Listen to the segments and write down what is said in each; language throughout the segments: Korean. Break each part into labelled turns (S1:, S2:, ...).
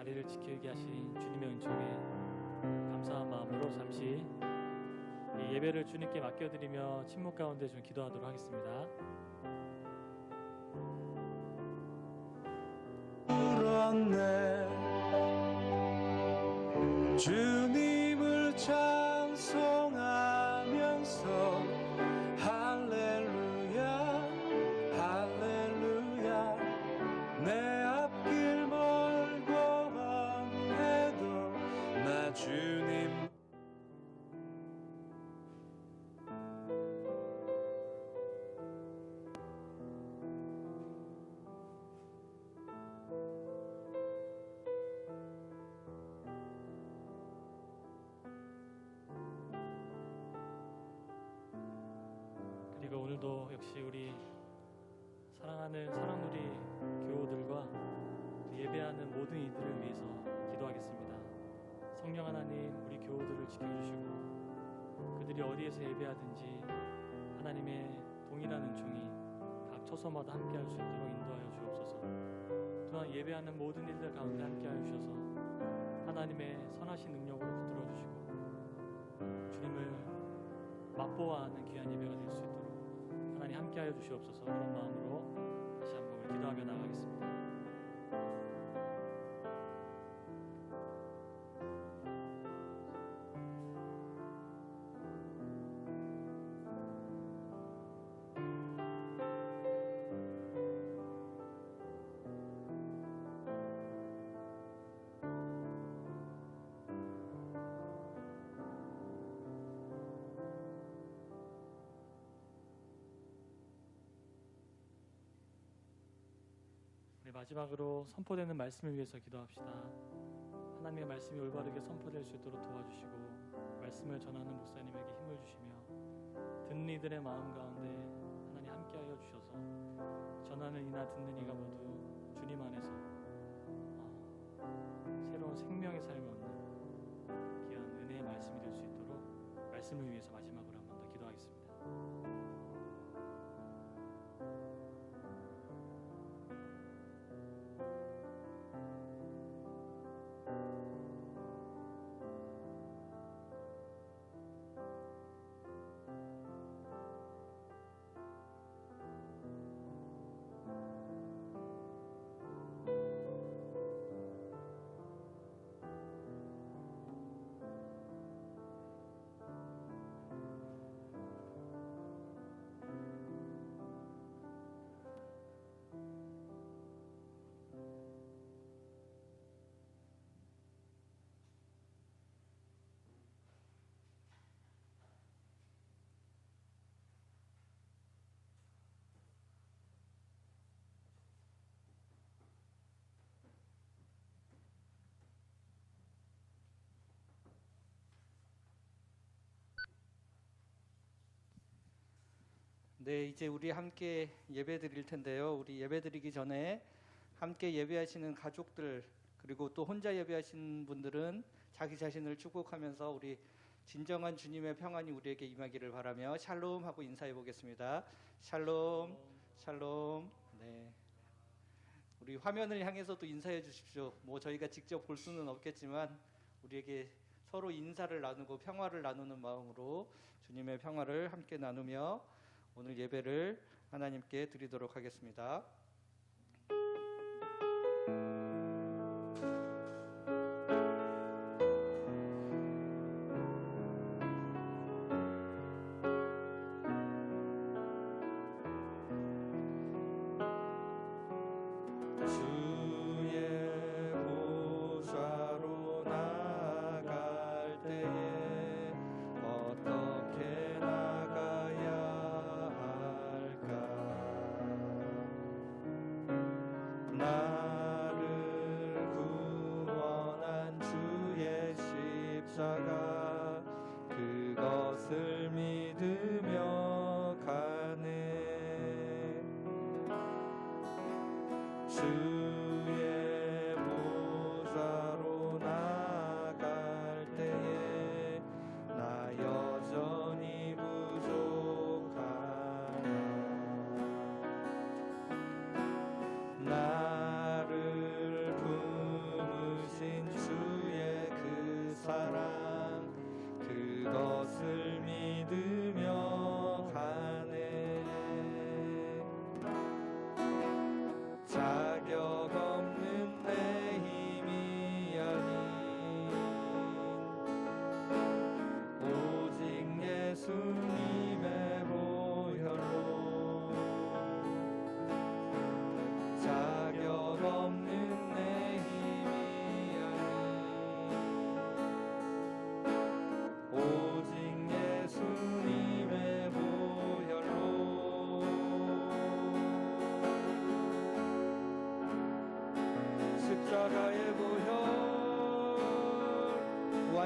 S1: 자리를 지키게 하신 주님의 은총에 감사한 마음으로 잠시 이 예배를 주님께 맡겨드리며 침묵 가운데 좀 기도하도록 하겠습니다.
S2: 울었네 주님을 찬송하면서 할렐루야 할렐루야 내 앞길 멀고만 해도 나 주님
S1: 그리고 오늘도 역시 우리 사랑하는 사랑누리 교우들과 예배하는 모든 이들을 위해서 기도하겠습니다. 성령 하나님, 우리 교우들을 지켜주시고 그들이 어디에서 예배하든지 하나님의 동일한 은총이 각 처소마다 함께할 수 있도록 인도하여 주옵소서. 또한 예배하는 모든 일들 가운데 함께하여 주셔서 하나님의 선하신 능력으로 붙들어 주시고 주님을 맛보아하는 귀한 예배가 될 수 있도록 하나님 함께하여 주시옵소서. 그런 마음으로 다시 한번 우리 기도하며 나가겠습니다. 우리 마지막으로 선포되는 말씀을 위해서 기도합시다. 하나님의 말씀이 올바르게 선포될 수 있도록 도와주시고 말씀을 전하는 목사님에게 힘을 주시며 듣는 이들의 마음 가운데 하나님 함께하여 주셔서 전하는 이나 듣는 이가 모두 주님 안에서 새로운 생명의 삶을 얻는 귀한 은혜의 말씀이 될 수 있도록 말씀을 위해서 마지막으로 한 번 더 기도하겠습니다.
S3: 네, 이제 우리 함께 예배 드릴 텐데요. 우리 예배 드리기 전에 함께 예배하시는 가족들 그리고 또 혼자 예배하시는 분들은 자기 자신을 축복하면서 우리 진정한 주님의 평안이 우리에게 임하기를 바라며 샬롬 하고 인사해 보겠습니다. 샬롬, 샬롬. 네, 우리 화면을 향해서도 인사해 주십시오. 뭐 저희가 직접 볼 수는 없겠지만 우리에게 서로 인사를 나누고 평화를 나누는 마음으로 주님의 평화를 함께 나누며 오늘 예배를 하나님께 드리도록 하겠습니다.
S2: 주의 보좌로 나갈 때에 어떻게 나가야 할까 나를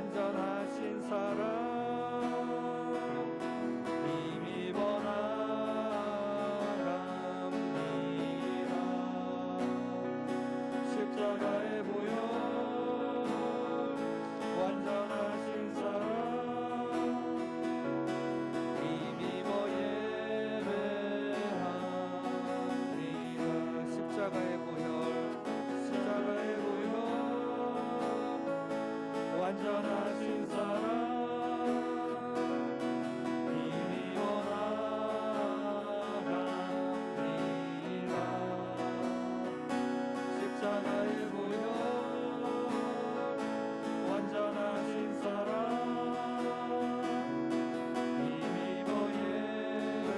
S2: 완전하신 사랑 힘입어 나갑니다. 십자가의 보혈 완전하신 사랑 힘입어 예배하리라. 십자가의 보혈 완전하신 사랑 힘입어 나갑니다. 십자가의 보혈 완전하신 사랑 힘입어 예배하리라.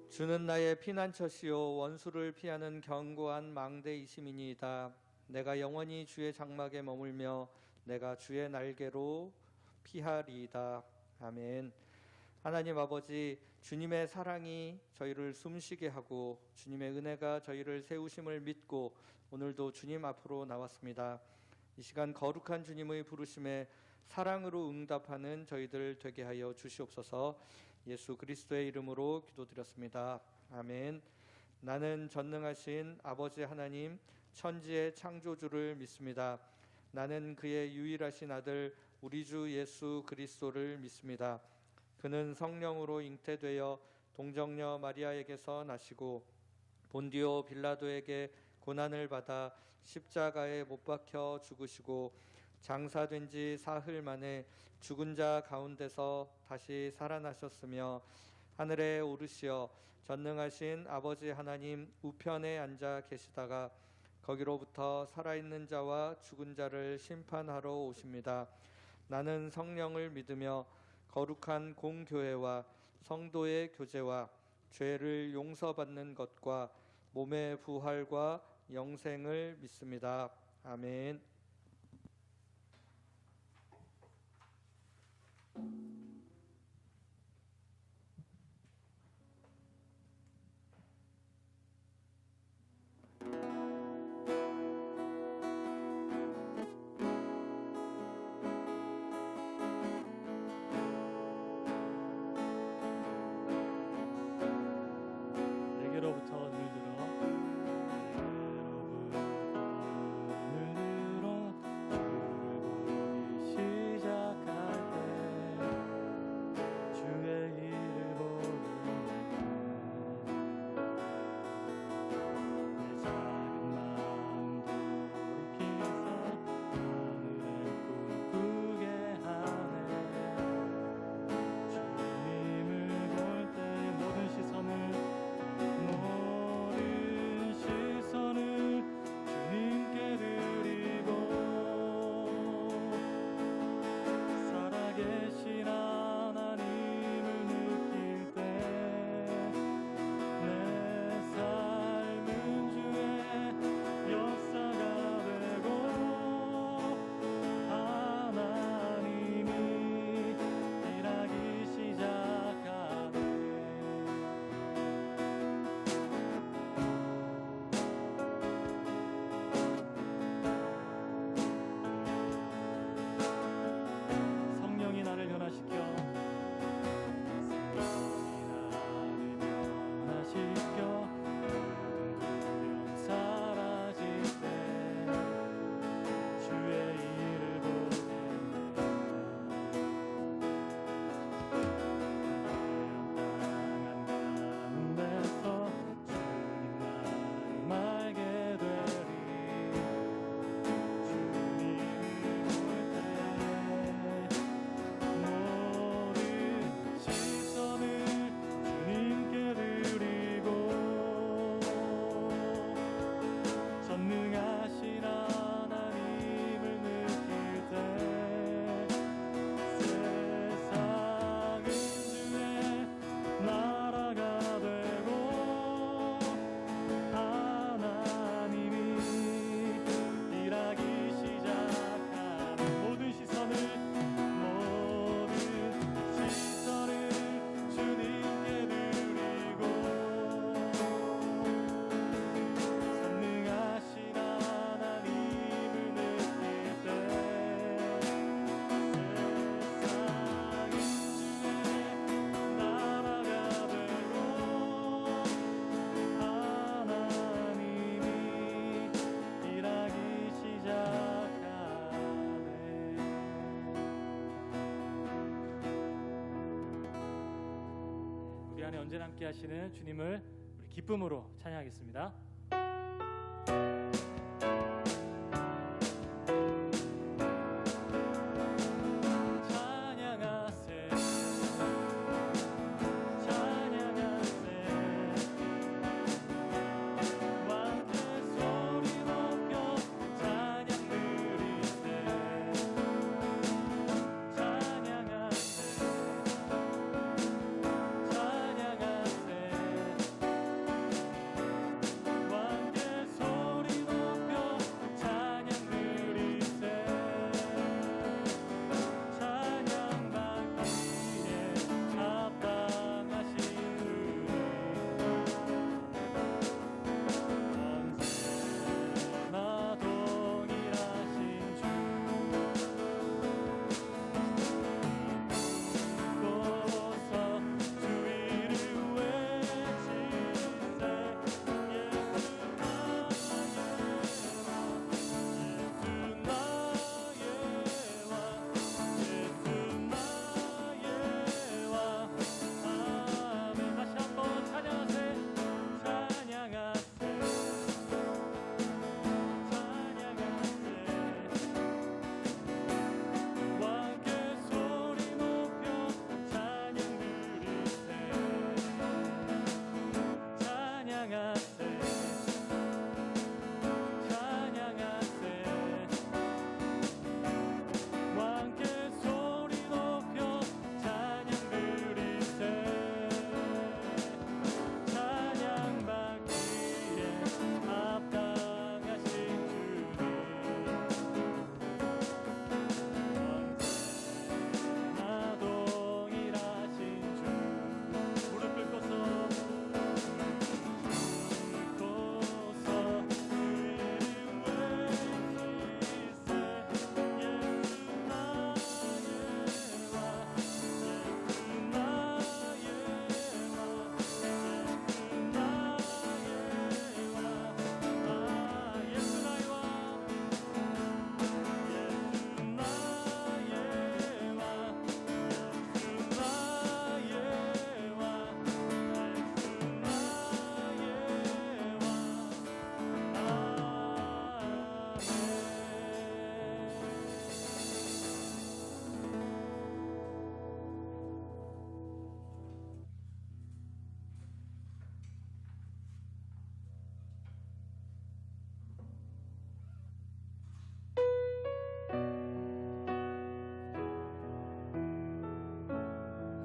S2: 주는 나의 피난처시요 원수를 피하는 견고한 망대이심이니이다. 내가 영원히 주의 장막에 머물며 내가 주의 날개로 피하리이다. 아멘. 하나님 아버지, 주님의 사랑이 저희를 숨쉬게 하고 주님의 은혜가 저희를 세우심을 믿고 오늘도 주님 앞으로 나왔습니다. 이 시간 거룩한 주님의 부르심에 사랑으로 응답하는 저희들 되게 하여 주시옵소서. 예수 그리스도의 이름으로 기도드렸습니다. 아멘. 나는 전능하신 아버지 하나님 천지의 창조주를 믿습니다. 나는 그의 유일하신 아들 우리 주 예수 그리스도를 믿습니다. 그는 성령으로 잉태되어 동정녀 마리아에게서 나시고 본디오 빌라도에게 고난을 받아 십자가에 못 박혀 죽으시고 장사된 지 사흘 만에 죽은 자 가운데서 다시 살아나셨으며 하늘에 오르시어 전능하신 아버지 하나님 우편에 앉아 계시다가 거기로부터 살아있는 자와 죽은 자를 심판하러 오십니다. 나는 성령을 믿으며 거룩한 공교회와 성도의 교제와 죄를 용서받는 것과 몸의 부활과 영생을 믿습니다. 아멘.
S1: 내게로부터 눈을 들어 안에 언제나 함께 하시는 주님을 우리 기쁨으로 찬양하겠습니다.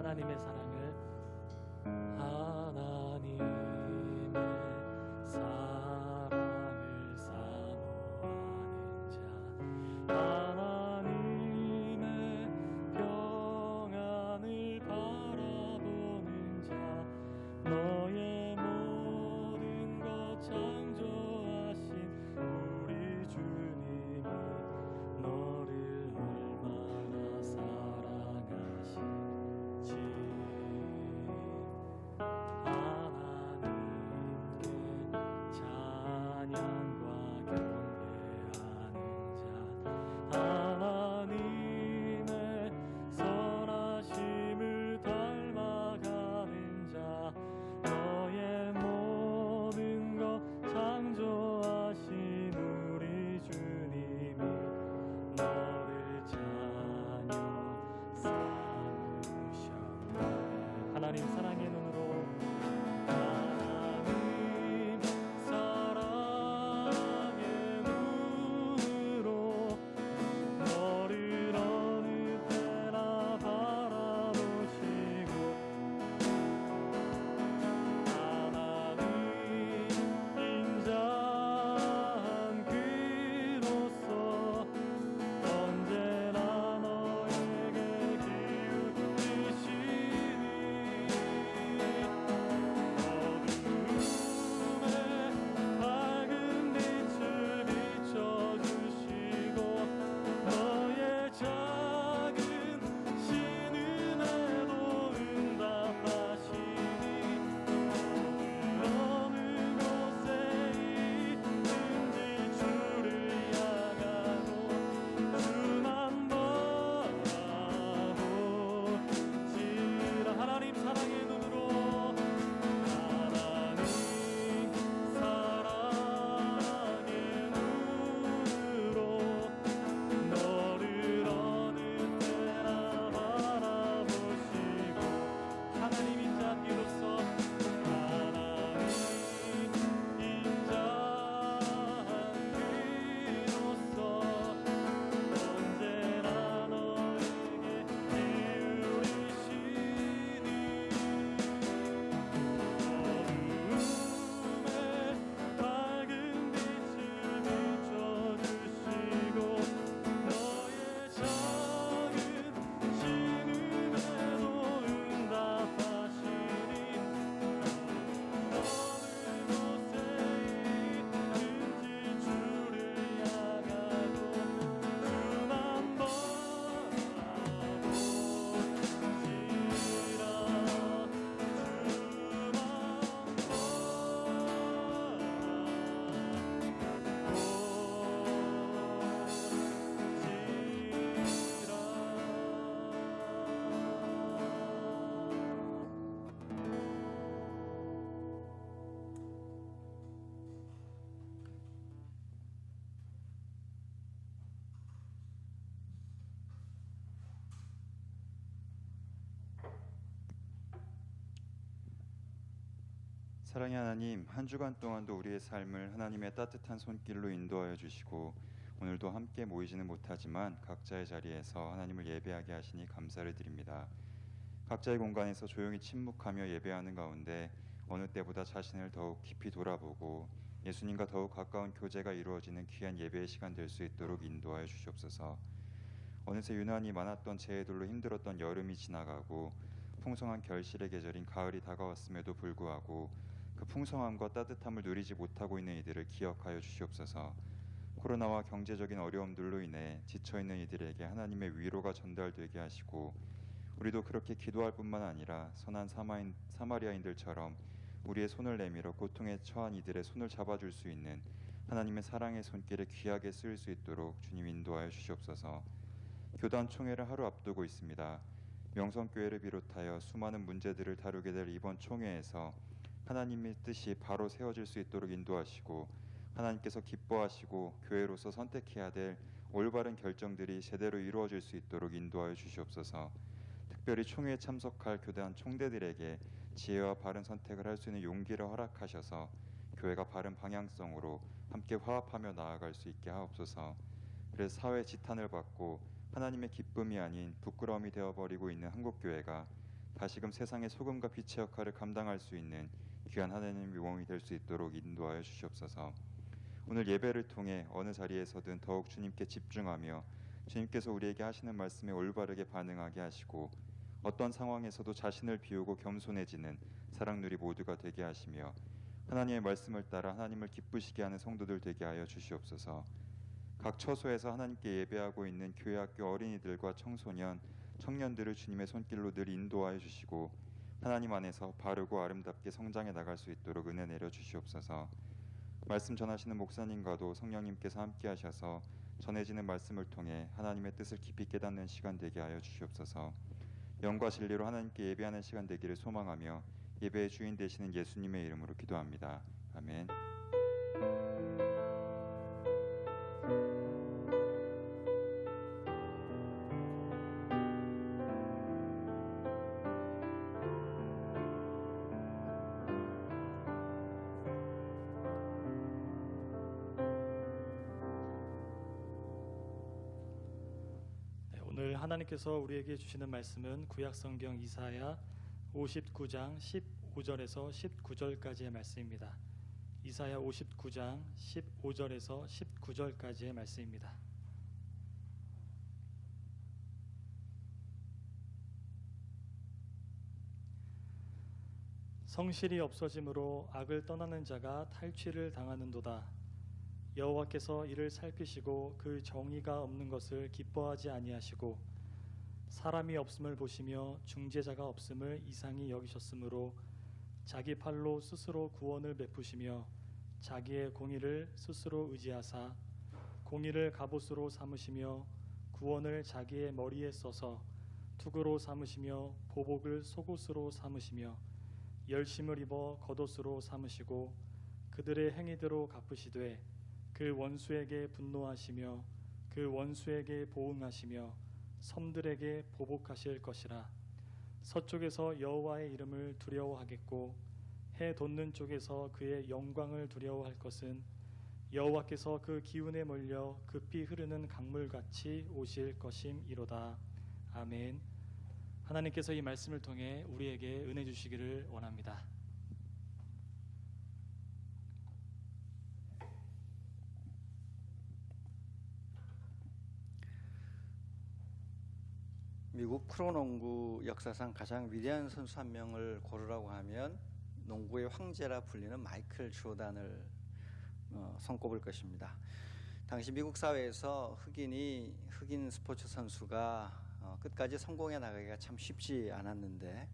S1: 하나님의 사랑을 하나님의 사랑을 사모하는 자 하나님의 평안을 바라보는 자 너의 모든 것 창조하신 우리 주님이 너를 얼마나 사랑하시는지 하나님께 찬양과 경배하는 자 하나님의 선하심을 닮아가는 자 너의 모든 것 창조하신 우리 주님이 너를 자녀 삼으셨네. 하나님 사랑의 눈으로 하나님 사랑의 눈으로 너를 어느 때나 바라보시고 하나님 인자한 그로서 언제나 너에게 기울이시니
S4: 사랑의 하나님, 한 주간 동안도 우리의 삶을 하나님의 따뜻한 손길로 인도하여 주시고 오늘도 함께 모이지는 못하지만 각자의 자리에서 하나님을 예배하게 하시니 감사를 드립니다. 각자의 공간에서 조용히 침묵하며 예배하는 가운데 어느 때보다 자신을 더욱 깊이 돌아보고 예수님과 더욱 가까운 교제가 이루어지는 귀한 예배의 시간 될 수 있도록 인도하여 주시옵소서. 어느새 유난히 많았던 재해들로 힘들었던 여름이 지나가고 풍성한 결실의 계절인 가을이 다가왔음에도 불구하고 그 풍성함과 따뜻함을 누리지 못하고 있는 이들을 기억하여 주시옵소서. 코로나와 경제적인 어려움들로 인해 지쳐있는 이들에게 하나님의 위로가 전달되게 하시고 우리도 그렇게 기도할 뿐만 아니라 선한 사마리아인들처럼 우리의 손을 내밀어 고통에 처한 이들의 손을 잡아줄 수 있는 하나님의 사랑의 손길에 귀하게 쓰일 수 있도록 주님 인도하여 주시옵소서. 교단 총회를 하루 앞두고 있습니다. 명성교회를 비롯하여 수많은 문제들을 다루게 될 이번 총회에서 하나님의 뜻이 바로 세워질 수 있도록 인도하시고 하나님께서 기뻐하시고 교회로서 선택해야 될 올바른 결정들이 제대로 이루어질 수 있도록 인도하여 주시옵소서. 특별히 총회에 참석할 교단 총대들에게 지혜와 바른 선택을 할 수 있는 용기를 허락하셔서 교회가 바른 방향성으로 함께 화합하며 나아갈 수 있게 하옵소서. 그래서 사회 지탄을 받고 하나님의 기쁨이 아닌 부끄러움이 되어버리고 있는 한국교회가 다시금 세상의 소금과 빛의 역할을 감당할 수 있는 귀한 하나님의 묘목이 될 수 있도록 인도하여 주시옵소서. 오늘 예배를 통해 어느 자리에서든 더욱 주님께 집중하며 주님께서 우리에게 하시는 말씀에 올바르게 반응하게 하시고 어떤 상황에서도 자신을 비우고 겸손해지는 사랑누리 모두가 되게 하시며 하나님의 말씀을 따라 하나님을 기쁘시게 하는 성도들 되게 하여 주시옵소서. 각 처소에서 하나님께 예배하고 있는 교회 학교 어린이들과 청소년, 청년들을 주님의 손길로 늘 인도하여 주시고 하나님 안에서 바르고 아름답게 성장해 나갈 수 있도록 은혜 내려 주시옵소서. 말씀 전하시는 목사님과도 성령님께서 함께 하셔서 전해지는 말씀을 통해 하나님의 뜻을 깊이 깨닫는 시간 되게 하여 주시옵소서. 영과 진리로 하나님께 예배하는 시간 되기를 소망하며 예배의 주인 되시는 예수님의 이름으로 기도합니다. 아멘.
S1: 오늘 하나님께서 우리에게 주시는 말씀은 구약성경 이사야 59장 15절에서 19절까지의 말씀입니다. 이사야 59장 15절에서 19절까지의 말씀입니다. 성실이 없어짐으로 악을 떠나는 자가 탈취를 당하는도다. 여호와께서 이를 살피시고 그 정의가 없는 것을 기뻐하지 아니하시고 사람이 없음을 보시며 중재자가 없음을 이상히 여기셨으므로 자기 팔로 스스로 구원을 베푸시며 자기의 공의를 스스로 의지하사 공의를 갑옷으로 삼으시며 구원을 자기의 머리에 써서 투구로 삼으시며 보복을 속옷으로 삼으시며 열심을 입어 겉옷으로 삼으시고 그들의 행위대로 갚으시되 그 원수에게 분노하시며 그 원수에게 보응하시며 섬들에게 보복하실 것이라. 서쪽에서 여호와의 이름을 두려워하겠고 해 돋는 쪽에서 그의 영광을 두려워할 것은 여호와께서 그 기운에 몰려 급히 흐르는 강물같이 오실 것임이로다. 아멘. 하나님께서 이 말씀을 통해 우리에게 은혜 주시기를 원합니다.
S3: 미국 프로농구 역사상 가장 위대한 선수 한 명을 고르라고 하면 농구의 황제라 불리는 마이클 조단을 손꼽을 것입니다. 당시 미국 사회에서 흑인 스포츠 선수가 끝까지 성공해 나가기가 참 쉽지 않았는데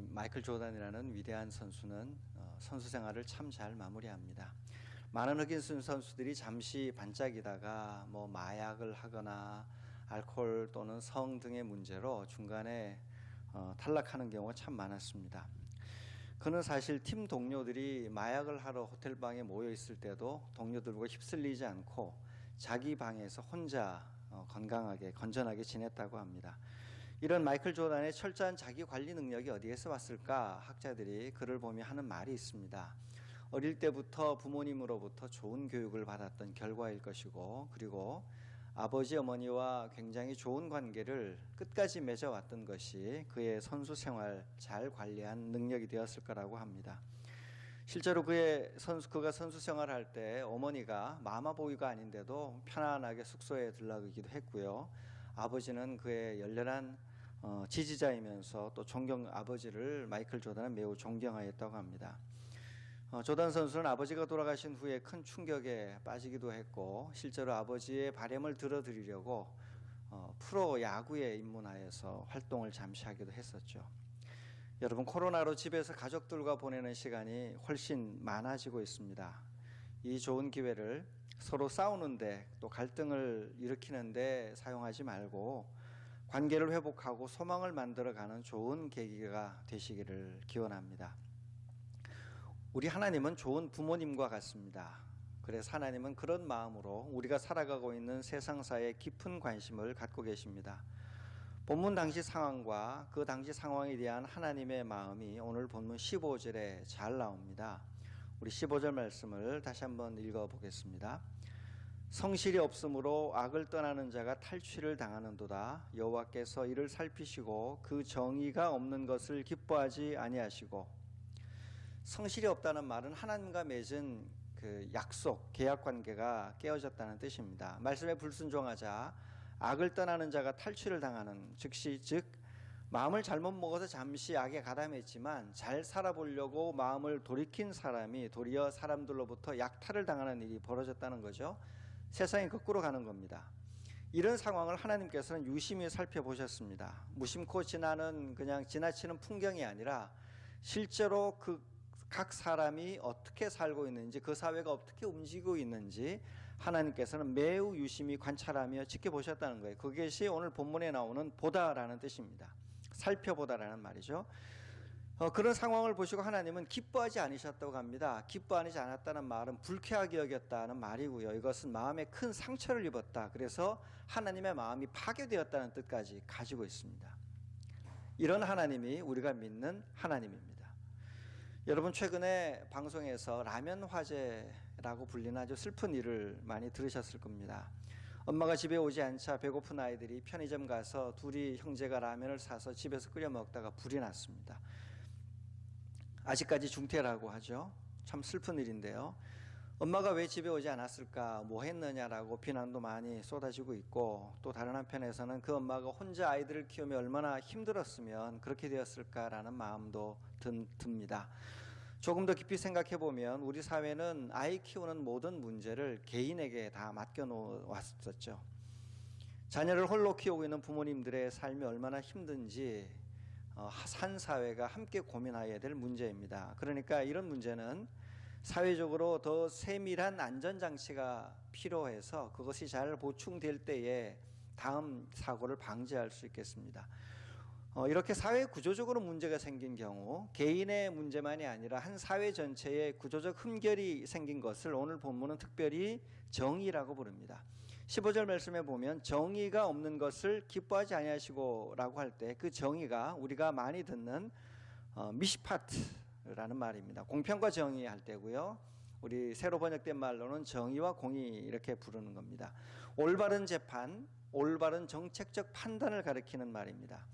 S3: 마이클 조단이라는 위대한 선수는 선수 생활을 참 잘 마무리합니다. 많은 흑인 선수들이 잠시 반짝이다가 마약을 하거나 알코올 또는 성 등의 문제로 중간에 탈락하는 경우가 참 많았습니다. 그는 사실 팀 동료들이 마약을 하러 호텔방에 모여 있을 때도 동료들과 휩쓸리지 않고 자기 방에서 혼자 건강하게 건전하게 지냈다고 합니다.
S5: 이런 마이클 조던의 철저한 자기 관리 능력이 어디에서 왔을까? 학자들이 그를 보며 하는 말이 있습니다. 어릴 때부터 부모님으로부터 좋은 교육을 받았던 결과일 것이고, 그리고 아버지 어머니와 굉장히 좋은 관계를 끝까지 맺어왔던 것이 그의 선수 생활 잘 관리한 능력이 되었을 거라고 합니다. 실제로 그가 선수 생활할 때 어머니가 마마보이가 아닌데도 편안하게 숙소에 들러가기도 했고요. 아버지는 그의 열렬한 지지자이면서 또 아버지를 마이클 조던은 매우 존경하였다고 합니다. 조던 선수는 아버지가 돌아가신 후에 큰 충격에 빠지기도 했고, 실제로 아버지의 바람을 들어드리려고 프로 야구에 입문하여서 활동을 잠시 하기도 했었죠. 여러분, 코로나로 집에서 가족들과 보내는 시간이 훨씬 많아지고 있습니다. 이 좋은 기회를 서로 싸우는데 또 갈등을 일으키는데 사용하지 말고 관계를 회복하고 소망을 만들어가는 좋은 계기가 되시기를 기원합니다. 우리 하나님은 좋은 부모님과 같습니다. 그래서 하나님은 그런 마음으로 우리가 살아가고 있는 세상사에 깊은 관심을 갖고 계십니다. 본문 당시 상황과 그 당시 상황에 대한 하나님의 마음이 오늘 본문 15절에 잘 나옵니다. 우리 15절 말씀을 다시 한번 읽어보겠습니다. 성실이 없으므로 악을 떠나는 자가 탈취를 당하는도다. 여호와께서 이를 살피시고 그 정의가 없는 것을 기뻐하지 아니하시고. 성실이 없다는 말은 하나님과 맺은 그 약속, 계약 관계가 깨어졌다는 뜻입니다. 말씀에 불순종하자 악을 떠나는 자가 탈취를 당하는, 즉 마음을 잘못 먹어서 잠시 악에 가담했지만 잘 살아보려고 마음을 돌이킨 사람이 도리어 사람들로부터 약탈을 당하는 일이 벌어졌다는 거죠. 세상이 거꾸로 가는 겁니다. 이런 상황을 하나님께서는 유심히 살펴보셨습니다. 무심코 지나는 그냥 지나치는 풍경이 아니라 실제로 각 사람이 어떻게 살고 있는지, 그 사회가 어떻게 움직이고 있는지 하나님께서는 매우 유심히 관찰하며 지켜보셨다는 거예요. 그것이 오늘 본문에 나오는 보다라는 뜻입니다. 살펴보다라는 말이죠. 그런 상황을 보시고 하나님은 기뻐하지 않으셨다고 합니다. 기뻐하지 않았다는 말은 불쾌하게 여겼다는 말이고요. 이것은 마음에 큰 상처를 입었다. 그래서 하나님의 마음이 파괴되었다는 뜻까지 가지고 있습니다. 이런 하나님이 우리가 믿는 하나님입니다. 여러분, 최근에 방송에서 라면 화재라고 불리는 아주 슬픈 일을 많이 들으셨을 겁니다. 엄마가 집에 오지 않자 배고픈 아이들이 편의점 가서 둘이 형제가 라면을 사서 집에서 끓여 먹다가 불이 났습니다. 아직까지 중태라고 하죠. 참 슬픈 일인데요. 엄마가 왜 집에 오지 않았을까, 뭐 했느냐라고 비난도 많이 쏟아지고 있고, 또 다른 한편에서는 그 엄마가 혼자 아이들을 키우며 얼마나 힘들었으면 그렇게 되었을까라는 마음도 듭니다. 조금 더 깊이 생각해 보면 우리 사회는 아이 키우는 모든 문제를 개인에게 다 맡겨놓았었죠. 자녀를 홀로 키우고 있는 부모님들의 삶이 얼마나 힘든지 한 사회가 함께 고민해야 될 문제입니다. 그러니까 이런 문제는 사회적으로 더 세밀한 안전장치가 필요해서 그것이 잘 보충될 때에 다음 사고를 방지할 수 있겠습니다. 이렇게 사회 구조적으로 문제가 생긴 경우 개인의 문제만이 아니라 한 사회 전체에 구조적 흠결이 생긴 것을 오늘 본문은 특별히 정의라고 부릅니다. 15절 말씀에 보면 정의가 없는 것을 기뻐하지 아니하시고 라고 할 때 그 정의가 우리가 많이 듣는 미시파트라는 말입니다. 공평과 정의 할 때고요. 우리 새로 번역된 말로는 정의와 공의 이렇게 부르는 겁니다. 올바른 재판, 올바른 정책적 판단을 가리키는 말입니다.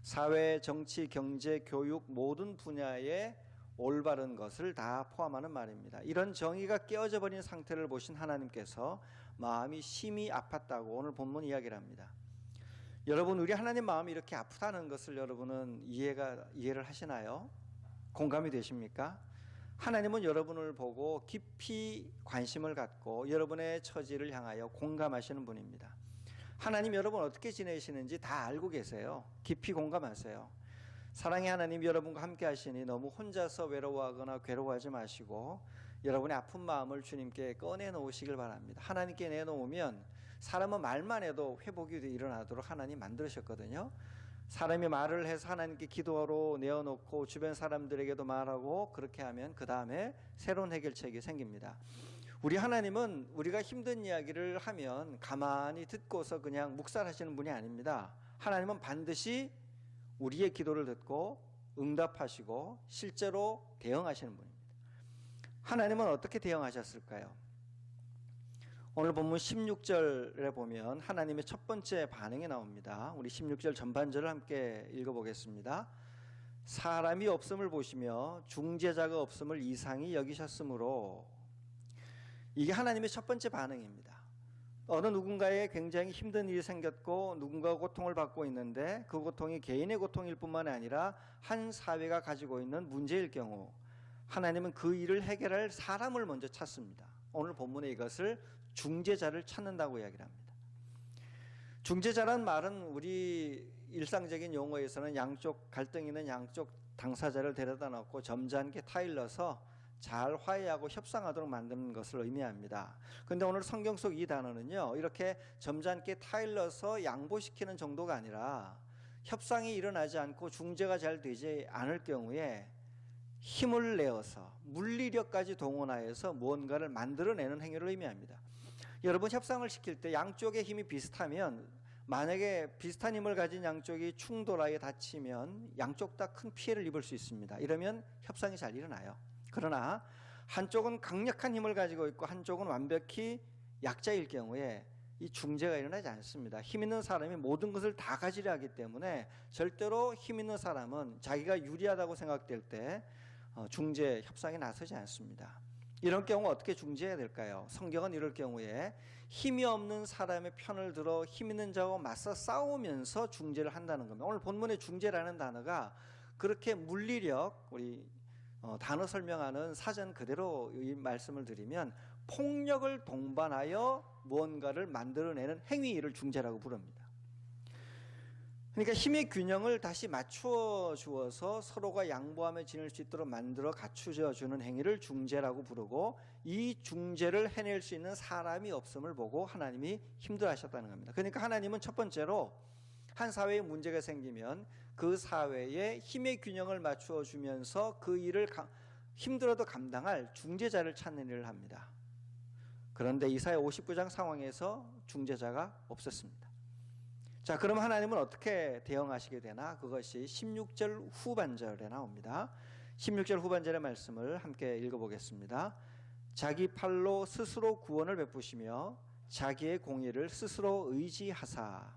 S5: 사회, 정치, 경제, 교육 모든 분야에 올바른 것을 다 포함하는 말입니다. 이런 정의가 깨어져 버린 상태를 보신 하나님께서 마음이 심히 아팠다고 오늘 본문 이야기를 합니다. 여러분, 우리 하나님 마음이 이렇게 아프다는 것을 여러분은 이해를 하시나요? 공감이 되십니까? 하나님은 여러분을 보고 깊이 관심을 갖고 여러분의 처지를 향하여 공감하시는 분입니다. 하나님 여러분 어떻게 지내시는지 다 알고 계세요. 깊이 공감하세요. 사랑의 하나님 여러분과 함께 하시니 너무 혼자서 외로워하거나 괴로워하지 마시고 여러분의 아픈 마음을 주님께 꺼내놓으시길 바랍니다. 하나님께 내놓으면 사람은 말만 해도 회복이 일어나도록 하나님 만드셨거든요. 사람이 말을 해서 하나님께 기도로 내어놓고 주변 사람들에게도 말하고 그렇게 하면 그 다음에 새로운 해결책이 생깁니다. 우리 하나님은 우리가 힘든 이야기를 하면 가만히 듣고서 그냥 묵살하시는 분이 아닙니다. 하나님은 반드시 우리의 기도를 듣고 응답하시고 실제로 대응하시는 분입니다. 하나님은 어떻게 대응하셨을까요? 오늘 본문 16절에 보면 하나님의 첫 번째 반응이 나옵니다. 우리 16절 전반절을 함께 읽어보겠습니다. 사람이 없음을 보시며 중재자가 없음을 이상히 여기셨으므로. 이게 하나님의 첫 번째 반응입니다. 어느 누군가에 굉장히 힘든 일이 생겼고 누군가가 고통을 받고 있는데 그 고통이 개인의 고통일 뿐만 아니라 한 사회가 가지고 있는 문제일 경우 하나님은 그 일을 해결할 사람을 먼저 찾습니다. 오늘 본문에 이것을 중재자를 찾는다고 이야기를 합니다. 중재자란 말은 우리 일상적인 용어에서는 양쪽 갈등 있는 양쪽 당사자를 데려다 놓고 점잖게 타일러서 잘 화해하고 협상하도록 만드는 것을 의미합니다. 그런데 오늘 성경 속 이 단어는요, 이렇게 점잖게 타일러서 양보시키는 정도가 아니라 협상이 일어나지 않고 중재가 잘 되지 않을 경우에 힘을 내어서 물리력까지 동원하여서 무언가를 만들어내는 행위를 의미합니다. 여러분, 협상을 시킬 때 양쪽의 힘이 비슷하면, 만약에 비슷한 힘을 가진 양쪽이 충돌하여 다치면 양쪽 다 큰 피해를 입을 수 있습니다. 이러면 협상이 잘 일어나요. 그러나 한쪽은 강력한 힘을 가지고 있고 한쪽은 완벽히 약자일 경우에 이 중재가 일어나지 않습니다. 힘 있는 사람이 모든 것을 다 가지려 하기 때문에 절대로 힘 있는 사람은 자기가 유리하다고 생각될 때 중재 협상에 나서지 않습니다. 이런 경우 어떻게 중재해야 될까요? 성경은 이럴 경우에 힘이 없는 사람의 편을 들어 힘 있는 자와 맞서 싸우면서 중재를 한다는 겁니다. 오늘 본문의 중재라는 단어가 그렇게 물리력, 우리 단어 설명하는 사전 그대로 이 말씀을 드리면 폭력을 동반하여 무언가를 만들어내는 행위를 중재라고 부릅니다. 그러니까 힘의 균형을 다시 맞추어 주어서 서로가 양보하며 지낼 수 있도록 만들어 갖추어 주는 행위를 중재라고 부르고, 이 중재를 해낼 수 있는 사람이 없음을 보고 하나님이 힘들어하셨다는 겁니다. 그러니까 하나님은 첫 번째로 한 사회에 문제가 생기면 그 사회에 힘의 균형을 맞추어 주면서 그 일을 힘들어도 감당할 중재자를 찾는 일을 합니다. 그런데 이사야 59장 상황에서 중재자가 없었습니다. 자, 그럼 하나님은 어떻게 대응하시게 되나? 그것이 16절 후반절에 나옵니다. 16절 후반절의 말씀을 함께 읽어보겠습니다. 자기 팔로 스스로 구원을 베푸시며 자기의 공의를 스스로 의지하사.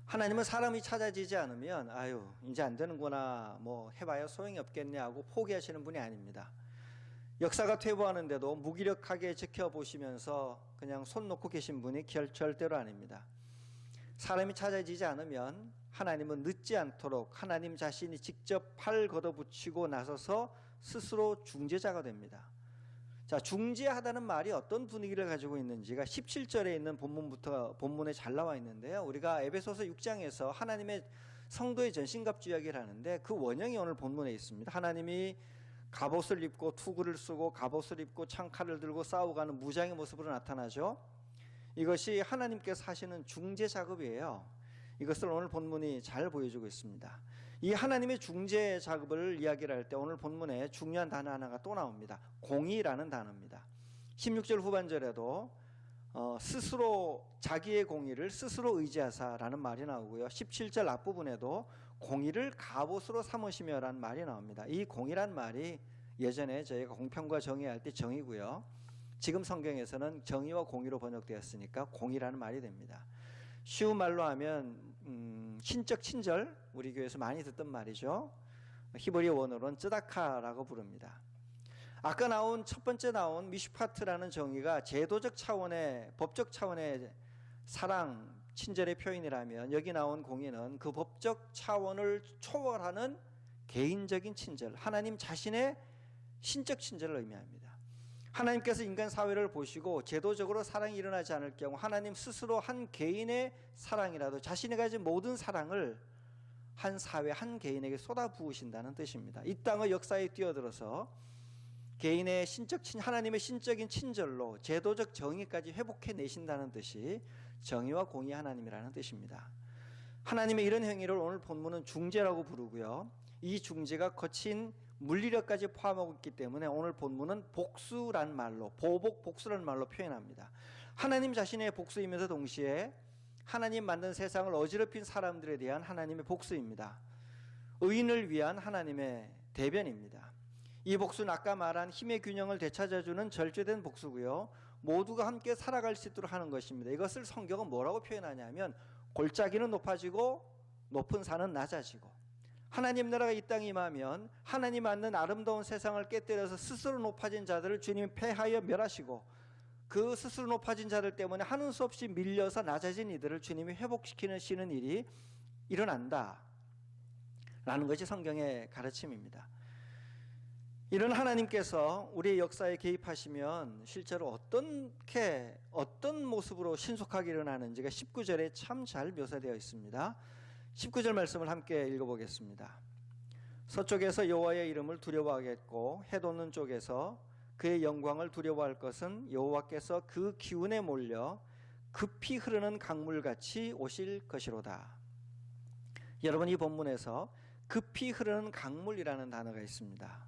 S5: 하나님은 사람이 찾아지지 않으면 아유 이제 안 되는구나, 뭐 해봐야 소용이 없겠네 하고 포기하시는 분이 아닙니다. 역사가 퇴보하는데도 무기력하게 지켜보시면서 그냥 손 놓고 계신 분이 절대로 아닙니다. 사람이 찾아지지 않으면 하나님은 늦지 않도록 하나님 자신이 직접 팔 걷어붙이고 나서서 스스로 중재자가 됩니다. 자, 중재하다는 말이 어떤 분위기를 가지고 있는지가 17절에 있는 본문에 잘 나와 있는데요. 우리가 에베소서 6장에서 하나님의 성도의 전신갑주 이야기를 하는데 그 원형이 오늘 본문에 있습니다. 하나님이 갑옷을 입고 투구를 쓰고 갑옷을 입고 창칼을 들고 싸우가는 무장의 모습으로 나타나죠. 이것이 하나님께서 하시는 중재 작업이에요. 이것을 오늘 본문이 잘 보여주고 있습니다. 이 하나님의 중재 작업을 이야기를 할 때 오늘 본문에 중요한 단어 하나가 또 나옵니다. 공의라는 단어입니다. 16절 후반절에도 스스로 자기의 공의를 스스로 의지하사라는 말이 나오고요. 17절 앞부분에도 공의를 갑옷으로 삼으시며라는 말이 나옵니다. 이 공의란 말이 예전에 저희가 공평과 정의할 때 정의고요. 지금 성경에서는 정의와 공의로 번역되었으니까 공의라는 말이 됩니다. 쉬운 말로 하면 신적 친절, 우리 교회에서 많이 듣던 말이죠. 히브리 원어로는 쯔다카라고 부릅니다. 아까 첫 번째 나온 미슈파트라는 정의가 제도적 차원의, 법적 차원의 사랑, 친절의 표현이라면 여기 나온 공의는 그 법적 차원을 초월하는 개인적인 친절, 하나님 자신의 신적 친절을 의미합니다. 하나님께서 인간 사회를 보시고 제도적으로 사랑이 일어나지 않을 경우 하나님 스스로 한 개인의 사랑이라도 자신이 가진 모든 사랑을 한 사회, 한 개인에게 쏟아부으신다는 뜻입니다. 이 땅의 역사에 뛰어들어서 개인의 하나님의 신적인 친절로 제도적 정의까지 회복해 내신다는 뜻이 정의와 공의 하나님이라는 뜻입니다. 하나님의 이런 행위를 오늘 본문은 중재라고 부르고요. 이 중재가 거친 물리력까지 포함하고 있기 때문에 오늘 본문은 복수란 말로, 보복 복수라는 말로 표현합니다. 하나님 자신의 복수이면서 동시에 하나님 만든 세상을 어지럽힌 사람들에 대한 하나님의 복수입니다. 의인을 위한 하나님의 대변입니다. 이 복수는 아까 말한 힘의 균형을 되찾아주는 절제된 복수고요. 모두가 함께 살아갈 수 있도록 하는 것입니다. 이것을 성경은 뭐라고 표현하냐면 골짜기는 높아지고 높은 산은 낮아지고, 하나님 나라가 이 땅에 임하면 하나님 만든 아름다운 세상을 깨뜨려서 스스로 높아진 자들을 주님이 패하여 멸하시고, 그 스스로 높아진 자들 때문에 하는 수 없이 밀려서 낮아진 이들을 주님이 회복시키는 일이 일어난다 라는 것이 성경의 가르침입니다. 이런 하나님께서 우리의 역사에 개입하시면 실제로 어떤 모습으로 신속하게 일어나는지가 19절에 참 잘 묘사되어 있습니다. 19절 말씀을 함께 읽어보겠습니다. 서쪽에서 여호와의 이름을 두려워하겠고 해 돋는 쪽에서 그의 영광을 두려워할 것은 여호와께서 그 기운에 몰려 급히 흐르는 강물같이 오실 것이로다. 여러분, 이 본문에서 급히 흐르는 강물이라는 단어가 있습니다.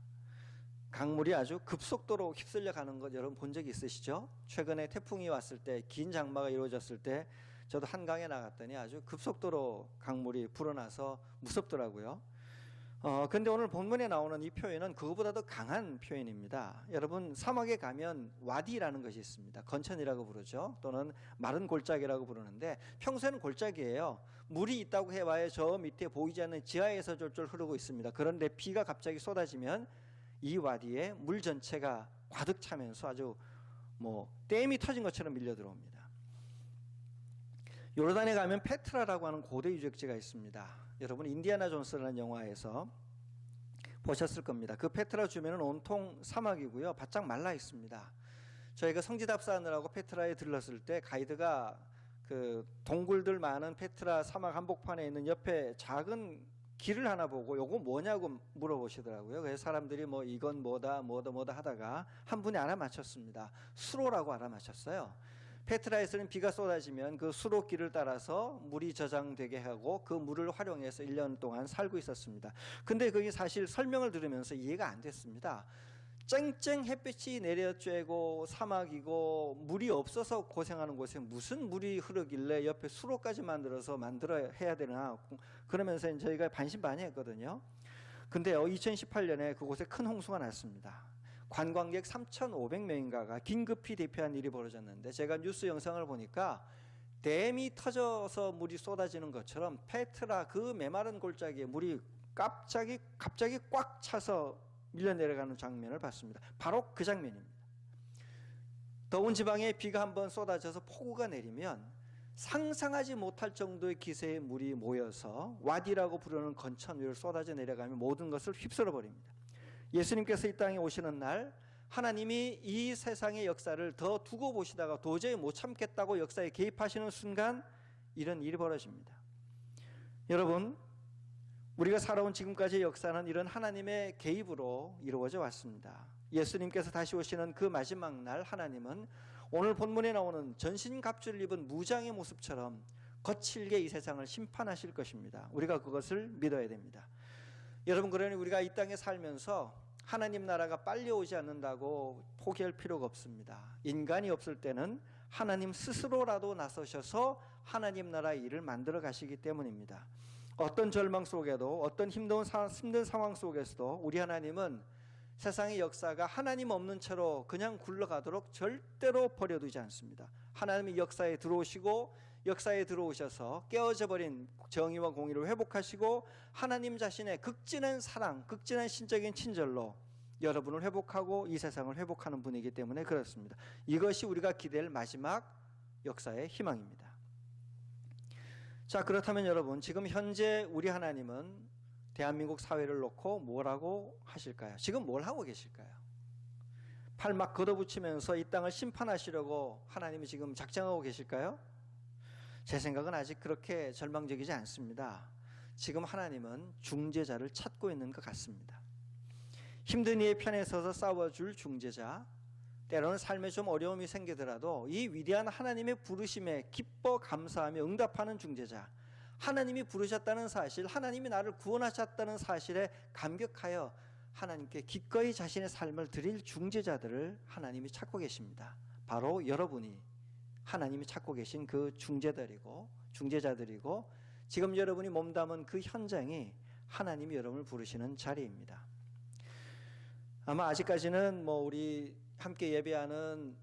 S5: 강물이 아주 급속도로 휩쓸려 가는 것 여러분 본 적이 있으시죠? 최근에 태풍이 왔을 때, 긴 장마가 이루어졌을 때 저도 한강에 나갔더니 아주 급속도로 강물이 불어나서 무섭더라고요. 근데 오늘 본문에 나오는 이 표현은 그거보다 더 강한 표현입니다. 여러분, 사막에 가면 와디라는 것이 있습니다. 건천이라고 부르죠. 또는 마른 골짜기라고 부르는데 평소에는 골짜기예요. 물이 있다고 해봐야 저 밑에 보이지 않는 지하에서 쫄쫄 흐르고 있습니다. 그런데 비가 갑자기 쏟아지면 이 와디에 물 전체가 가득 차면서 아주 댐이 터진 것처럼 밀려 들어옵니다. 요르단에 가면 페트라라고 하는 고대 유적지가 있습니다. 여러분, 인디아나 존스라는 영화에서 보셨을 겁니다. 그 페트라 주변은 온통 사막이고요. 바짝 말라 있습니다. 저희가 성지답사하느라고 페트라에 들렀을 때 가이드가 그 동굴들 많은 페트라 사막 한복판에 있는 옆에 작은 길을 하나 보고 요거 뭐냐고 물어보시더라고요. 그래서 사람들이 이건 뭐다 하다가 한 분이 알아맞혔습니다. 수로라고 알아맞혔어요. 페트라에서는 비가 쏟아지면 그 수로길을 따라서 물이 저장되게 하고 그 물을 활용해서 1년 동안 살고 있었습니다. 근데 그게 사실 설명을 들으면서 이해가 안 됐습니다. 쨍쨍 햇빛이 내려쬐고 사막이고 물이 없어서 고생하는 곳에 무슨 물이 흐르길래 옆에 수로까지 만들어야 해야 되나, 그러면서 저희가 반신반의했거든요. 근데요, 2018년에 그곳에 큰 홍수가 났습니다. 관광객 3,500명인가가 긴급히 대피한 일이 벌어졌는데, 제가 뉴스 영상을 보니까 댐이 터져서 물이 쏟아지는 것처럼 페트라 그 메마른 골짜기에 물이 갑자기 꽉 차서 밀려 내려가는 장면을 봤습니다. 바로 그 장면입니다. 더운 지방에 비가 한번 쏟아져서 폭우가 내리면 상상하지 못할 정도의 기세의 물이 모여서 와디라고 부르는 건천 위를 쏟아져 내려가면 모든 것을 휩쓸어 버립니다. 예수님께서 이 땅에 오시는 날 하나님이 이 세상의 역사를 더 두고 보시다가 도저히 못 참겠다고 역사에 개입하시는 순간 이런 일이 벌어집니다. 여러분, 우리가 살아온 지금까지의 역사는 이런 하나님의 개입으로 이루어져 왔습니다. 예수님께서 다시 오시는 그 마지막 날 하나님은 오늘 본문에 나오는 전신갑주를 입은 무장의 모습처럼 거칠게 이 세상을 심판하실 것입니다. 우리가 그것을 믿어야 됩니다. 여러분, 그러니 우리가 이 땅에 살면서 하나님 나라가 빨리 오지 않는다고 포기할 필요가 없습니다. 인간이 없을 때는 하나님 스스로라도 나서셔서 하나님 나라의 일을 만들어 가시기 때문입니다. 어떤 절망 속에도, 어떤 힘든 상황 속에서도 우리 하나님은 세상의 역사가 하나님 없는 채로 그냥 굴러가도록 절대로 버려두지 않습니다. 하나님이 역사에 들어오시고 역사에 들어오셔서 깨어져 버린 정의와 공의를 회복하시고 하나님 자신의 극진한 사랑, 극진한 신적인 친절로 여러분을 회복하고 이 세상을 회복하는 분이기 때문에 그렇습니다. 이것이 우리가 기대할 마지막 역사의 희망입니다. 자, 그렇다면 여러분, 지금 현재 우리 하나님은 대한민국 사회를 놓고 뭐라고 하실까요? 지금 뭘 하고 계실까요? 팔 막 걷어붙이면서 이 땅을 심판하시려고 하나님이 지금 작정하고 계실까요? 제 생각은 아직 그렇게 절망적이지 않습니다. 지금 하나님은 중재자를 찾고 있는 것 같습니다. 힘든 이의 편에 서서 싸워줄 중재자, 때로는 삶에 좀 어려움이 생기더라도 이 위대한 하나님의 부르심에 기뻐 감사하며 응답하는 중재자, 하나님이 부르셨다는 사실, 하나님이 나를 구원하셨다는 사실에 감격하여 하나님께 기꺼이 자신의 삶을 드릴 중재자들을 하나님이 찾고 계십니다. 바로 여러분이 하나님이 찾고 계신 그 중재들이고 중재자들이고 지금 여러분이 몸담은 그 현장이 하나님이 여러분을 부르시는 자리입니다. 아마 아직까지는 우리 함께 예배하는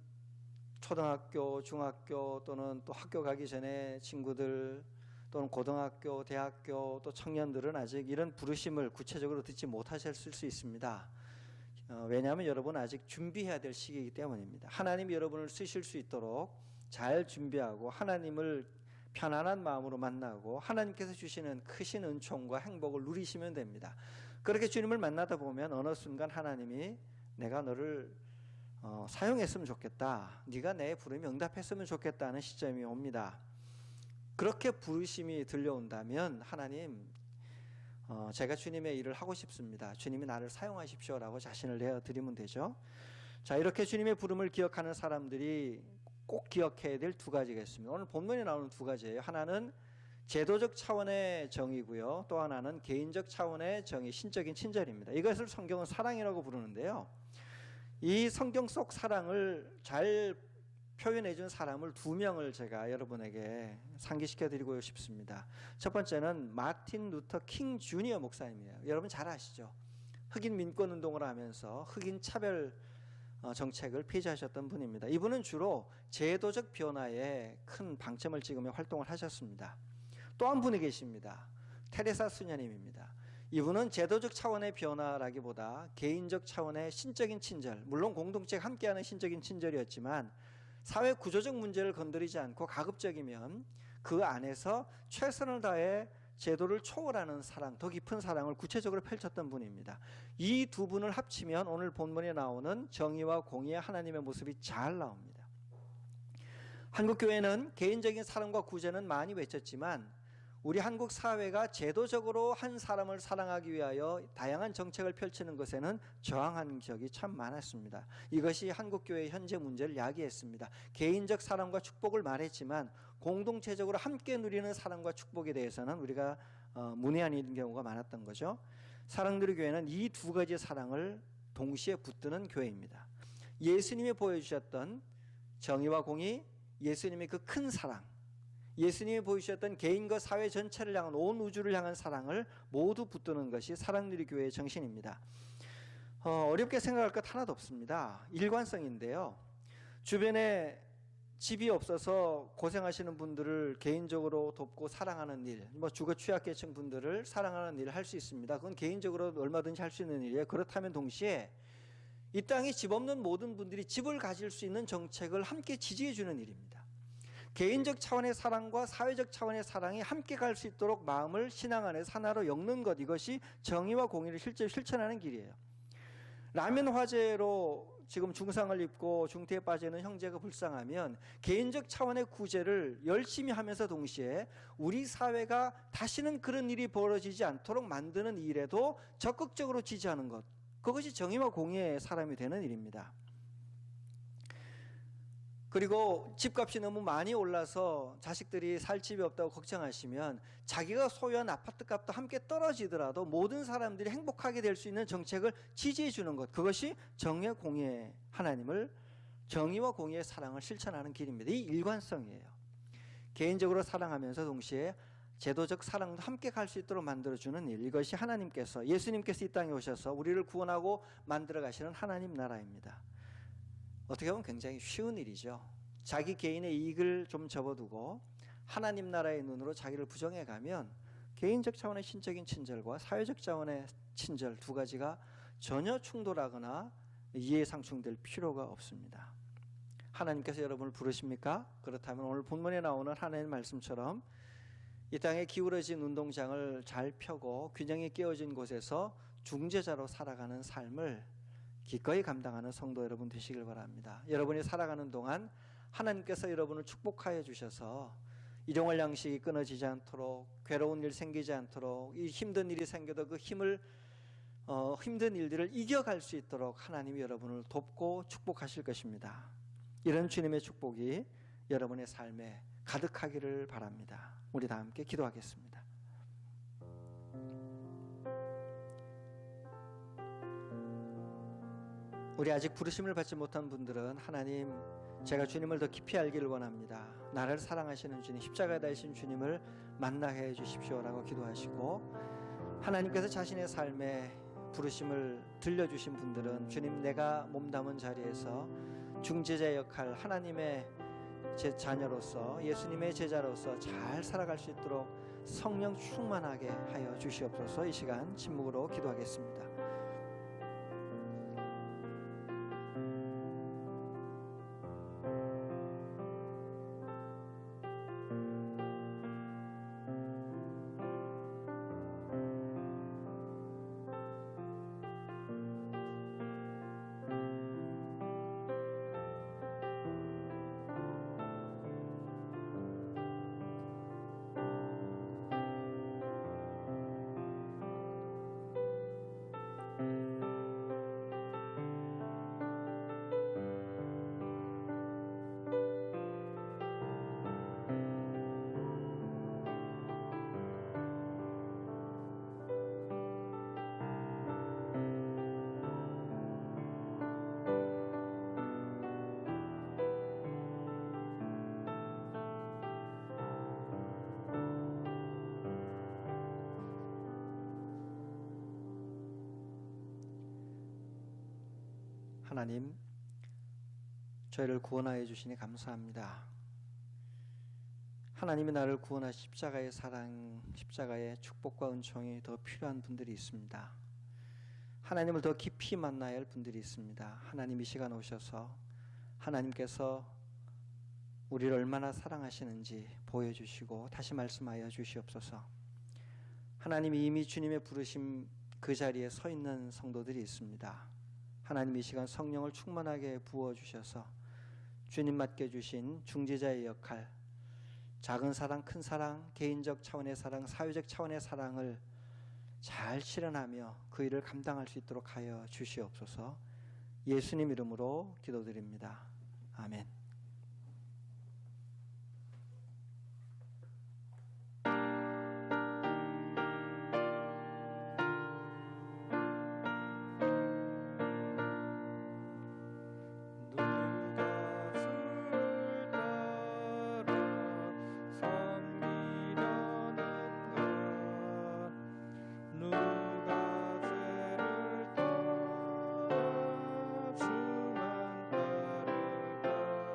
S5: 초등학교, 중학교 또는 또 학교 가기 전에 친구들 또는 고등학교, 대학교 또 청년들은 아직 이런 부르심을 구체적으로 듣지 못하실 수 있습니다. 왜냐하면 여러분은 아직 준비해야 될 시기이기 때문입니다. 하나님이 여러분을 쓰실 수 있도록 잘 준비하고 하나님을 편안한 마음으로 만나고 하나님께서 주시는 크신 은총과 행복을 누리시면 됩니다. 그렇게 주님을 만나다 보면 어느 순간 하나님이 내가 너를 사용했으면 좋겠다, 네가 내 부름에 응답했으면 좋겠다는 시점이 옵니다. 그렇게 부르심이 들려온다면 하나님, 제가 주님의 일을 하고 싶습니다, 주님이 나를 사용하십시오라고 자신을 내어드리면 되죠. 자, 이렇게 주님의 부름을 기억하는 사람들이 꼭 기억해야 될 두 가지가 있습니다. 오늘 본문에 나오는 두 가지예요. 하나는 제도적 차원의 정의고요, 또 하나는 개인적 차원의 정의, 신적인 친절입니다. 이것을 성경은 사랑이라고 부르는데요, 이 성경 속 사랑을 잘 표현해 준 사람을 두 명을 제가 여러분에게 상기시켜 드리고 싶습니다. 첫 번째는 마틴 루터 킹 주니어 목사님이에요. 여러분 잘 아시죠? 흑인 민권 운동을 하면서 흑인 차별 정책을 폐지하셨던 분입니다. 이분은 주로 제도적 변화에 큰 방점을 찍으며 활동을 하셨습니다. 또 한 분이 계십니다. 테레사 수녀님입니다. 이분은 제도적 차원의 변화라기보다 개인적 차원의 신적인 친절, 물론 공동체가 함께하는 신적인 친절이었지만 사회 구조적 문제를 건드리지 않고 가급적이면 그 안에서 최선을 다해 제도를 초월하는 사랑, 더 깊은 사랑을 구체적으로 펼쳤던 분입니다. 이 두 분을 합치면 오늘 본문에 나오는 정의와 공의의 하나님의 모습이 잘 나옵니다. 한국교회는 개인적인 사랑과 구제는 많이 외쳤지만 우리 한국 사회가 제도적으로 한 사람을 사랑하기 위하여 다양한 정책을 펼치는 것에는 저항한 적이 참 많았습니다. 이것이 한국교회의 현재 문제를 야기했습니다. 개인적 사랑과 축복을 말했지만 공동체적으로 함께 누리는 사랑과 축복에 대해서는 우리가 문외한인 경우가 많았던 거죠. 사랑들의 교회는 이 두 가지 사랑을 동시에 붙드는 교회입니다. 예수님이 보여주셨던 정의와 공의, 예수님의 그 큰 사랑, 예수님이 보여주셨던 개인과 사회 전체를 향한, 온 우주를 향한 사랑을 모두 붙드는 것이 사랑누리 교회의 정신입니다. 어렵게 생각할 것 하나도 없습니다. 일관성인데요, 주변에 집이 없어서 고생하시는 분들을 개인적으로 돕고 사랑하는 일, 주거 취약계층 분들을 사랑하는 일을 할 수 있습니다. 그건 개인적으로 얼마든지 할 수 있는 일이에요. 그렇다면 동시에 이 땅에 집 없는 모든 분들이 집을 가질 수 있는 정책을 함께 지지해 주는 일입니다. 개인적 차원의 사랑과 사회적 차원의 사랑이 함께 갈 수 있도록 마음을 신앙 안에서 하나로 엮는 것, 이것이 정의와 공의를 실제로 실천하는 길이에요. 라면 화재로 지금 중상을 입고 중태에 빠지는 형제가 불쌍하면 개인적 차원의 구제를 열심히 하면서 동시에 우리 사회가 다시는 그런 일이 벌어지지 않도록 만드는 일에도 적극적으로 지지하는 것, 그것이 정의와 공의의 사람이 되는 일입니다. 그리고 집값이 너무 많이 올라서 자식들이 살 집이 없다고 걱정하시면 자기가 소유한 아파트값도 함께 떨어지더라도 모든 사람들이 행복하게 될 수 있는 정책을 지지해 주는 것, 그것이 정의와 공의의 하나님을, 정의와 공의의 사랑을 실천하는 길입니다. 이 일관성이에요. 개인적으로 사랑하면서 동시에 제도적 사랑도 함께 갈 수 있도록 만들어주는 일, 이것이 하나님께서, 예수님께서 이 땅에 오셔서 우리를 구원하고 만들어 가시는 하나님 나라입니다. 어떻게 보면 굉장히 쉬운 일이죠. 자기 개인의 이익을 좀 접어두고 하나님 나라의 눈으로 자기를 부정해 가면 개인적 차원의 신적인 친절과 사회적 차원의 친절 두 가지가 전혀 충돌하거나 이해상충될 필요가 없습니다. 하나님께서 여러분을 부르십니까? 그렇다면 오늘 본문에 나오는 하나님의 말씀처럼 이 땅에 기울어진 운동장을 잘 펴고 균형이 깨어진 곳에서 중재자로 살아가는 삶을 기꺼이 감당하는 성도 여러분 되시길 바랍니다. 여러분이 살아가는 동안 하나님께서 여러분을 축복하여 주셔서 일용할 양식이 끊어지지 않도록, 괴로운 일 생기지 않도록, 이 힘든 일이 생겨도 그 힘든 일들을 이겨갈 수 있도록 하나님이 여러분을 돕고 축복하실 것입니다. 이런 주님의 축복이 여러분의 삶에 가득하기를 바랍니다. 우리 다 함께 기도하겠습니다. 우리 아직 부르심을 받지 못한 분들은 하나님, 제가 주님을 더 깊이 알기를 원합니다. 나를 사랑하시는 주님, 십자가에 달리신 주님을 만나게 해주십시오라고 기도하시고, 하나님께서 자신의 삶에 부르심을 들려주신 분들은 주님, 내가 몸담은 자리에서 중재자 역할, 하나님의 제 자녀로서, 예수님의 제자로서 잘 살아갈 수 있도록 성령 충만하게 하여 주시옵소서. 이 시간 침묵으로 기도하겠습니다. 하나님, 저희를 구원하여 주시니 감사합니다. 하나님이 나를 구원하신 십자가의 사랑, 십자가의 축복과 은총이 더 필요한 분들이 있습니다. 하나님을 더 깊이 만나야 할 분들이 있습니다. 하나님, 이 시간 오셔서 하나님께서 우리를 얼마나 사랑하시는지 보여주시고 다시 말씀하여 주시옵소서. 하나님이 이미 주님의 부르심 그 자리에 서 있는 성도들이 있습니다. 하나님, 이 시간 성령을 충만하게 부어주셔서 주님 맡겨주신 중재자의 역할, 작은 사랑, 큰 사랑, 개인적 차원의 사랑, 사회적 차원의 사랑을 잘 실현하며 그 일을 감당할 수 있도록 하여 주시옵소서. 예수님 이름으로 기도드립니다. 아멘.
S2: 누가 주를 따라 주만 따를까?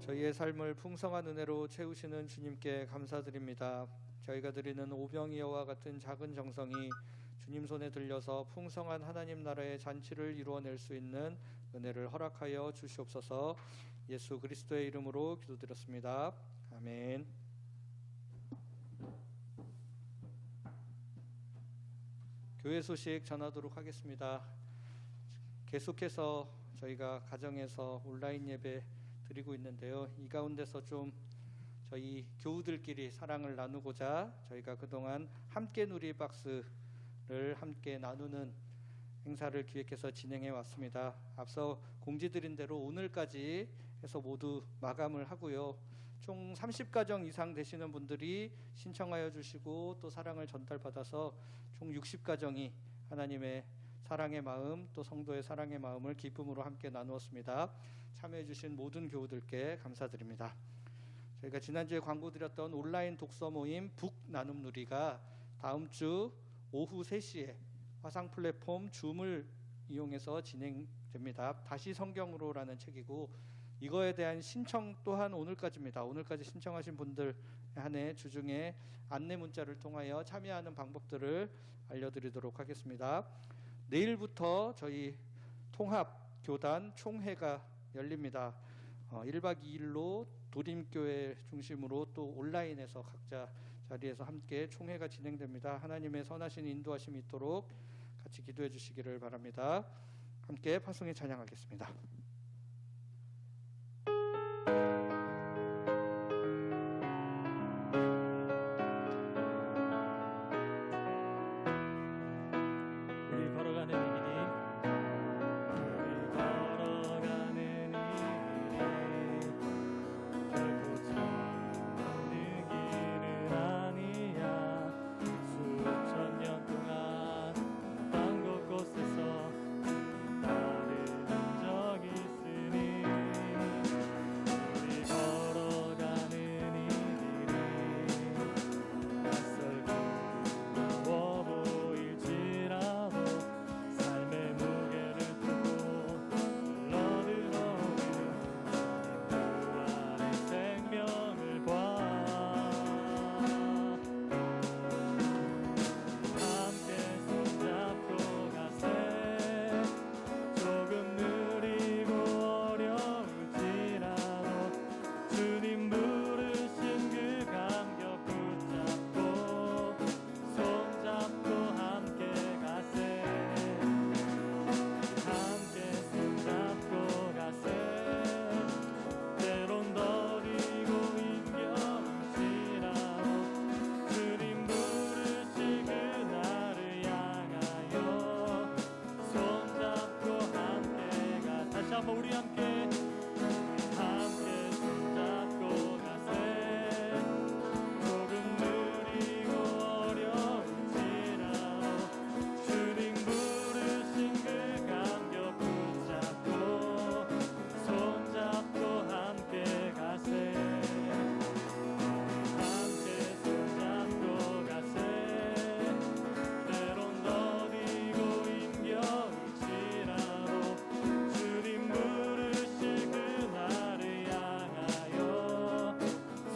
S2: 저희의 삶을 풍성한 은혜로 채우시는 주님께 감사드립니다. 저희가 드리는 오병이어와 같은 작은 정성이 주님 손에 들려서 풍성한 하나님 나라의 잔치를 이루어낼 수 있는 은혜를 허락하여 주시옵소서. 예수 그리스도의 이름으로 기도드렸습니다. 아멘. 교회 소식 전하도록 하겠습니다. 계속해서 저희가 가정에서 온라인 예배 드리고 있는데요. 이 가운데서 좀 저희 교우들끼리 사랑을 나누고자 저희가 그동안 함께 누리 박스를 함께 나누는 행사를 기획해서 진행해 왔습니다. 앞서 공지드린 대로 오늘까지 해서 모두 마감을 하고요. 총 30가정 이상 되시는 분들이 신청하여 주시고 또 사랑을 전달받아서 총 60가정이 하나님의 사랑의 마음 또 성도의 사랑의 마음을 기쁨으로 함께 나누었습니다. 참여해 주신 모든 교우들께 감사드립니다. 저희가 지난주에 광고 드렸던 온라인 독서 모임 북 나눔 누리가 다음 주 오후 3시에 화상 플랫폼 줌을 이용해서 진행됩니다. 다시 성경으로라는 책이고 이거에 대한 신청 또한 오늘까지입니다. 오늘까지 신청하신 분들 한해 주중에 안내 문자를 통하여 참여하는 방법들을 알려드리도록 하겠습니다. 내일부터 저희 통합 교단 총회가 열립니다. 1박 2일로 도림교회 중심으로 또 온라인에서 각자 자리에서 함께 총회가 진행됩니다. 하나님의 선하신 인도하심이 있도록 같이 기도해 주시기를 바랍니다. 함께 파송에 찬양하겠습니다.
S1: 우리 걸어가는 이 길이 결코 처음의 길은 아니야. 수천 년 동안 땅 곳곳에서 나를 본 적이 있으니 우리 걸어가는 이 길이 낯설고 무거워 보일지라도 삶의 무게를 두고 흘러들어오는 부활의 생명을 봐. 함께 손잡고 가세. 조금 느리고 어려울지라도 주님 부르신 그 감격 붙잡고 손잡고 함께 가세. 함께 손잡고 가세. 때론 더디고 힘겨울지라도 주님 부르신 그날을 향하여 손잡고 함께 가. 다시 한번 우리 함께 손잡고 가세. 조금 느리고 어려울지라도 주님 부르신 그 감격 붙잡고 손잡고 함께 가세. 함께 손잡고 가세. 때론 더디고 힘겨울지라도 주님 부르신 그날을 향하여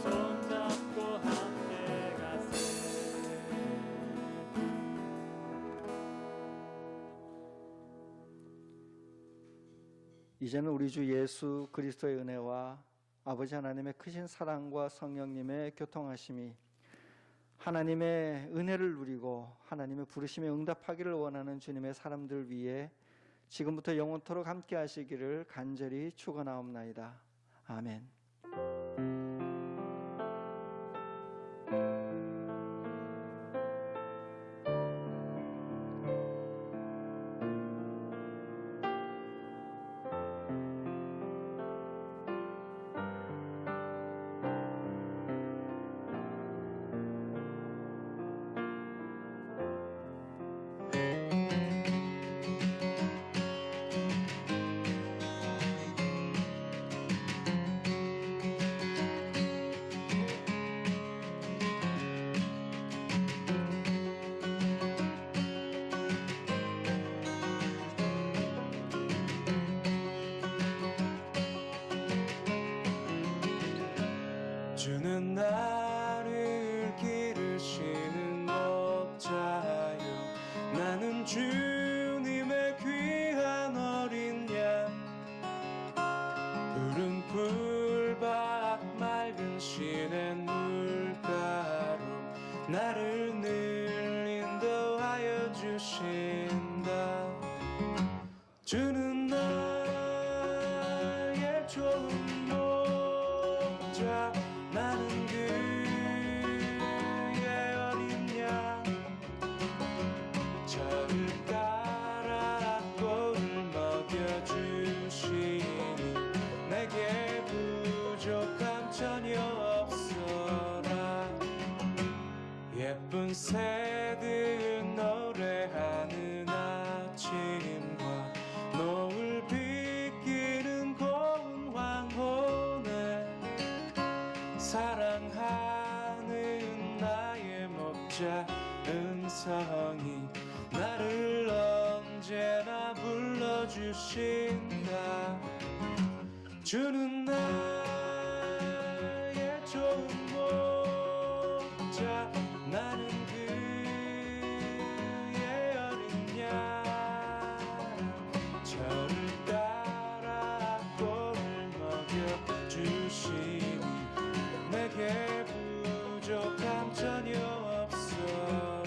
S1: 손잡고 함께 가세.
S5: 이제는 우리 주 예수 그리스도의 은혜와 아버지 하나님의 크신 사랑과 성령님의 교통하심이 하나님의 은혜를 누리고 하나님의 부르심에 응답하기를 원하는 주님의 사람들 위해 지금부터 영원토록 함께 하시기를 간절히 축원하옵나이다. 아멘.
S6: 주신다. 주는 나의 좋은 목자, 나는 그의 어린 양. 저를 따라 꼴을 먹여주시니 내게 부족함 전혀 없어라. 예쁜 새들 노래하는 아침과 노을 비끼는 고운 황혼에 사랑하는 나의 목자 음성이 나를 언제나 불러주신다. 주는 나의 좋은 목자, 나는 그의 어린 양. 저를 따라 꼴을 먹여주시니 내게 부족함 전혀 없어라.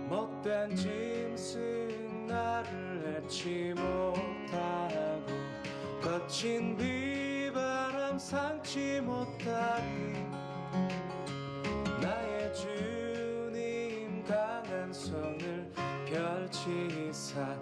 S6: 못된 짐승 나를 해치 못하고 거친 비바람 상치 못하리. 나의 주님 강한 손을 펼치사